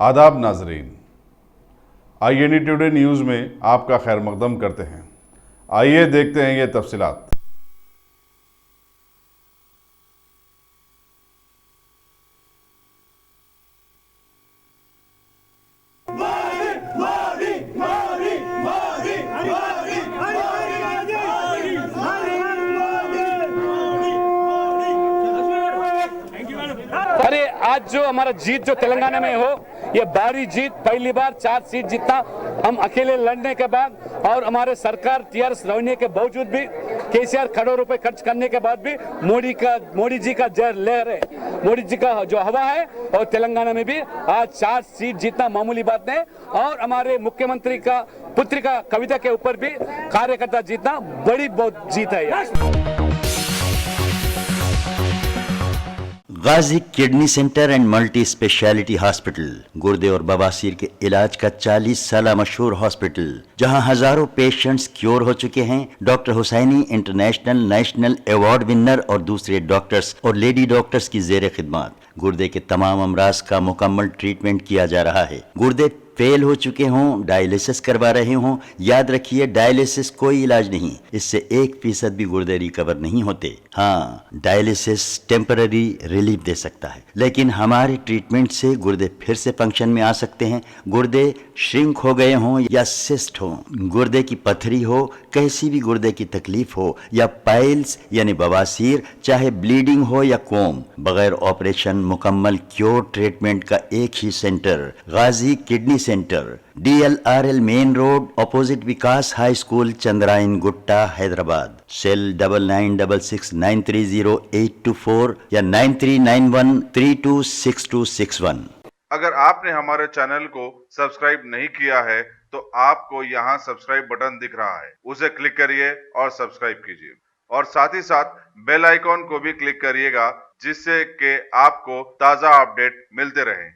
आदाब नाजरीन, IND today news में आपका खैर मकदम करते हैं। आइए देखते हैं ये तफसीलात। अरे आज जो हमारा जीत जो तेलंगाना में हो, ये भारी जीत, पहली बार 4 सीट जीतना हम अकेले लड़ने के बाद, और हमारे सरकार TRS रहने के बावजूद भी, KCR करोड़ों रुपए खर्च करने के बाद भी मोदी जी का जय लहर है, मोदी जी का जो हवा है, और तेलंगाना में भी आज 4 सीट जीतना मामूली बात नहीं। और हमारे मुख्यमंत्री का पुत्री का कविता के ऊपर भी कार्यकर्ता जीतना बड़ी बहुत जीत है यार। Ghazi kidney center and multi specialty hospital, गुर्दे और बवासीर के इलाज का 40 साल मशहूर हॉस्पिटल, जहां हजारों पेशेंट्स क्योर हो चुके हैं। Doctor Husaini international national award winner और दूसरे डॉक्टर्स और लेडी डॉक्टर्स की जेर खिदमत गुर्दे के तमाम अमराज का मुकम्मल ट्रीटमेंट किया जा रहा है। गुर्दे फेल हो चुके हों, डायलिसिस करवा रहे हों, याद रखिए डायलिसिस कोई इलाज नहीं, इससे 1% भी गुर्दे रिकवर नहीं होते। हाँ, डायलिसिस टेम्पररी रिलीफ दे सकता है, लेकिन हमारे ट्रीटमेंट से गुर्दे फिर से फंक्शन में आ सकते हैं। गुर्दे श्रिंक हो गए हों या सिस्ट हो, गुर्दे की पथरी हो, कैसी भी गुर्दे की तकलीफ हो, या पाइल्स यानी बवासीर, चाहे ब्लीडिंग हो या कोम, बगैर ऑपरेशन मुकम्मल क्योर ट्रीटमेंट का एक ही center, Ghazi kidney center, DLRL main road, opposite Vikas high school, Chandrayangutta, Hyderabad. Cell 9966930824 या 9391326261। अगर आपने हमारे चैनल को सब्सक्राइब नहीं किया है तो आपको यहाँ सब्सक्राइब बटन दिख रहा है, उसे क्लिक करिए और सब्सक्राइब कीजिए, और साथ ही साथ बेल आइकॉन को भी क्लिक करिएगा, जिससे कि आपको ताज़ा अपडेट मिलते रहें।